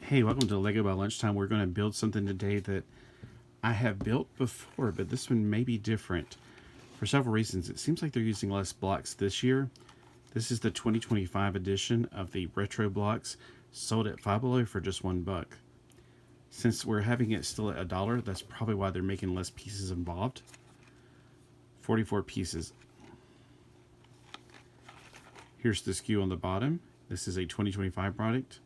Hey, welcome to Lego by Lunchtime. We're going to build something today that I have built before, but this one may be different for several reasons. It seems like they're using less blocks this year. This is the 2025 edition of the retro blocks, sold at Five Below for just $1. Since we're having it still at $1, that's probably why they're making less pieces involved. 44 pieces. Here's the SKU on the bottom. This is a 2025 product.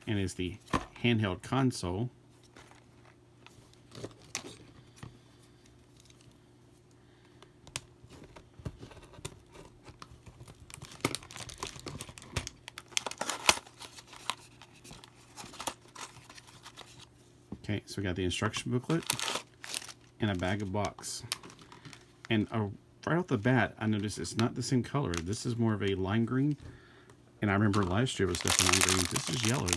And is the handheld console. Okay, so we got the instruction booklet and a bag of box. And right off the bat, I noticed it's not the same color. This is more of a lime green. And I remember last year was definitely lime green. This is yellow.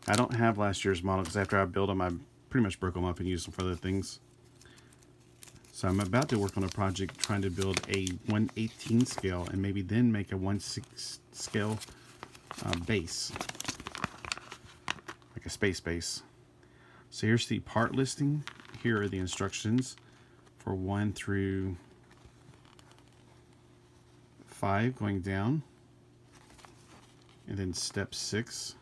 I don't have last year's model because after I built them, I pretty much broke them up and used them for other things. So I'm about to work on a project trying to build a 1/18 scale and maybe then make a 1/6 scale base, like a space base. So here's the part listing. Here are the instructions for 1 through 5 going down, and then step 6.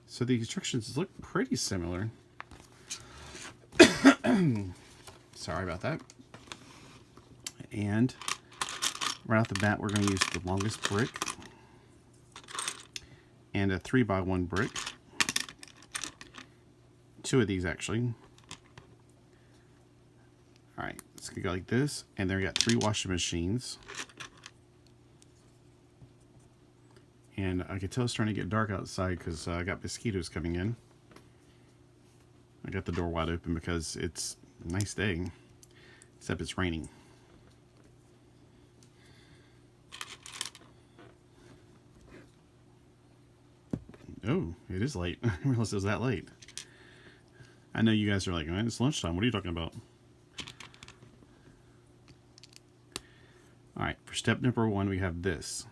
So the instructions look pretty similar. Sorry about that. And right off the bat, we're going to use the longest brick and a 3x1 brick. 2 of these actually. Alright, it's going to go like this. And then we got 3 washing machines. And I can tell it's starting to get dark outside because I got mosquitoes coming in. I got the door wide open because it's a nice day, except it's raining. Oh, it is late. I didn't realize it was that late. I know you guys are like, man, it's lunchtime. What are you talking about? Alright, for step number 1, we have this.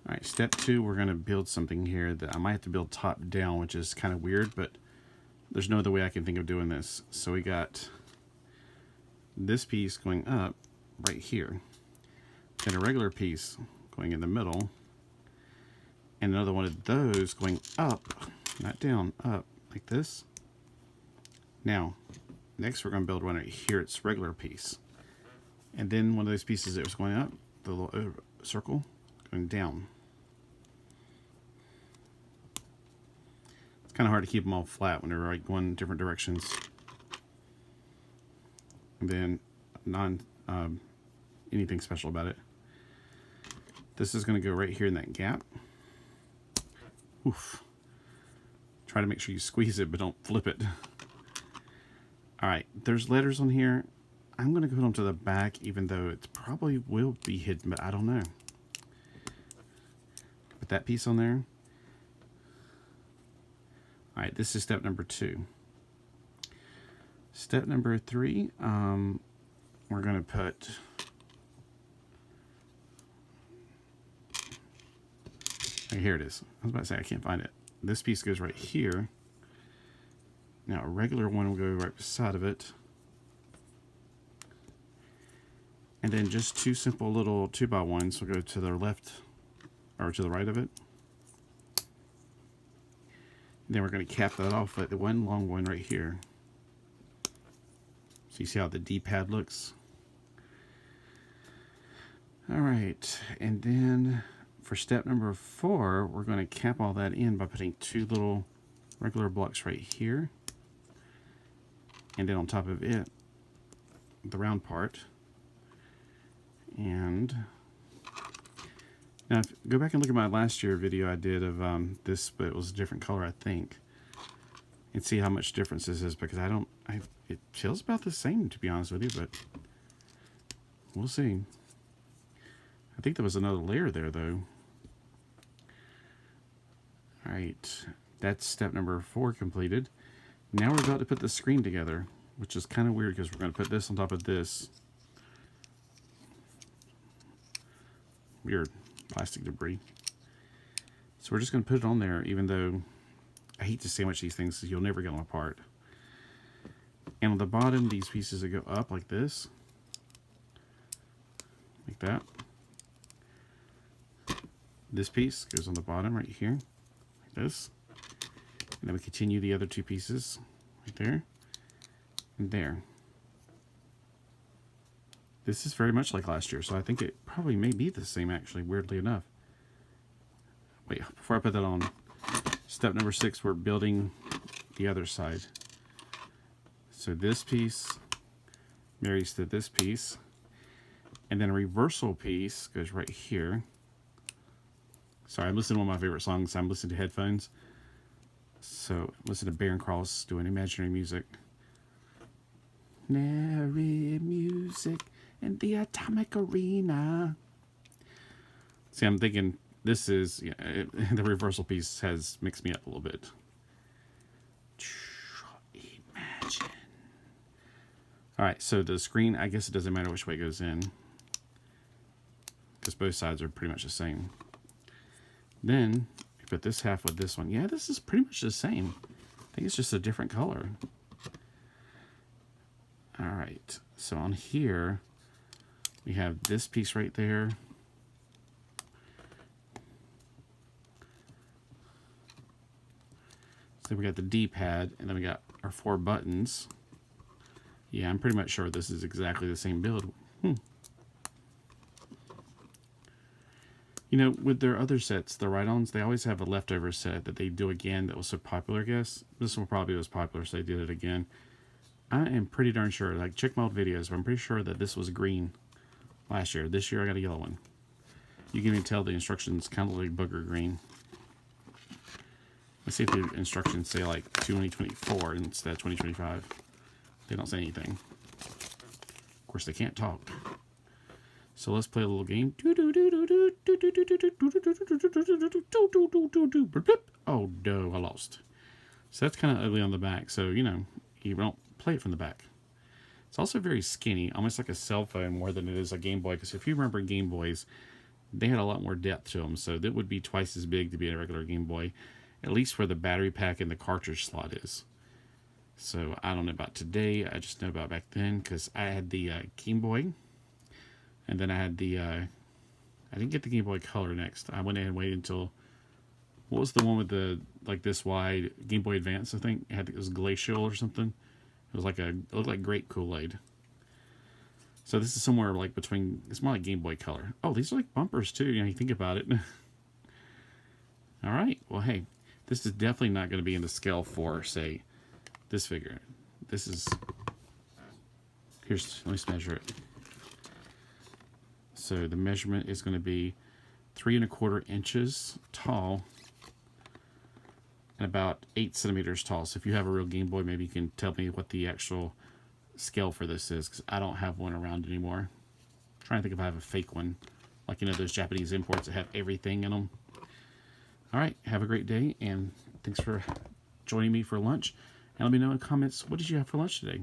Alright, step 2, we're going to build something here that I might have to build top down, which is kind of weird, but there's no other way I can think of doing this. So we got this piece going up right here, and a regular piece going in the middle, and another one of those going up, not down, up, like this. Now, next we're going to build one right here. It's regular piece. And then one of those pieces that was going up, the little circle, going down. It's kind of hard to keep them all flat when they're like going different directions. And then anything special about it. This is going to go right here in that gap. Oof. Try to make sure you squeeze it, but don't flip it. Alright, there's letters on here. I'm going to go them to the back, even though it probably will be hidden, but I don't know. Put that piece on there. Alright, this is step number 2. Step number 3, we're going to put here it is. I was about to say I can't find it. This piece goes right here. Now a regular one will go right beside of it. And then just 2 simple little 2x1s will go to the left or to the right of it. And then we're going to cap that off with the one long one right here. So you see how the D-pad looks? Alright, and then for step number 4, we're going to cap all that in by putting 2 little regular blocks right here. And then on top of it, the round part. And now, go back and look at my last year video I did of this, but it was a different color, I think, and see how much difference this is, because it feels about the same, to be honest with you, but we'll see. I think there was another layer there, though. All right, that's step number 4 completed. Now we're about to put the screen together, which is kind of weird because we're going to put this on top of this. Weird plastic debris. So we're just going to put it on there, even though I hate to sandwich these things because you'll never get them apart. And on the bottom, these pieces that go up like this. Like that. This piece goes on the bottom right here. Like this. And then we continue the other two pieces. Right there. And there. This is very much like last year, so I think it probably may be the same actually, weirdly enough. Wait, before I put that on, step number 6, we're building the other side. So this piece marries to this piece, and then a reversal piece goes right here. Sorry, I'm listening to one of my favorite songs. I'm listening to headphones. So listen to Baron Cross doing imaginary music. Imaginary music in the atomic arena. See, I'm thinking this is, yeah, the reversal piece has mixed me up a little bit. Imagine. Alright, so the screen, I guess it doesn't matter which way it goes in, because both sides are pretty much the same. Then, you put this half with this one. Yeah, this is pretty much the same. I think it's just a different color. Alright, so on here, we have this piece right there. So we got the D-pad, and then we got our 4 buttons. Yeah, I'm pretty much sure this is exactly the same build. You know, with their other sets, the ride-ons, they always have a leftover set that they do again that was so popular, I guess. This one probably was popular, so they did it again. I am pretty darn sure, like, check my old videos, but I'm pretty sure that this was green last year. This year I got a yellow one. You can even tell the instructions kind of like booger green. Let's see if the instructions say like 2024 instead of 2025. They don't say anything. Of course, they can't talk. So let's play a little game. Oh, no, I lost. So that's kind of ugly on the back. So, you know, you don't play it from the back. It's also very skinny, almost like a cell phone more than it is a Game Boy. Because if you remember Game Boys, they had a lot more depth to them. So that would be twice as big to be a regular Game Boy. At least where the battery pack and the cartridge slot is. So I don't know about today. I just know about back then because I had the Game Boy. And then I had the, I didn't get the Game Boy Color next. I went ahead and waited until, what was the one with the, like this wide, Game Boy Advance, I think? It was Glacial or something. It was like it looked like grape Kool-Aid. So this is somewhere like between, it's more like Game Boy Color. Oh, these are like bumpers too, you know, you think about it. All right, well, hey, this is definitely not going to be in the scale for, say, this figure. This is, let me just measure it. So the measurement is going to be 3 1/4 inches tall and about 8 centimeters tall. So if you have a real Game Boy, maybe you can tell me what the actual scale for this is, because I don't have one around anymore. I'm trying to think if I have a fake one, like, you know, those Japanese imports that have everything in them. All right, have a great day, and thanks for joining me for lunch. And let me know in the comments, what did you have for lunch today?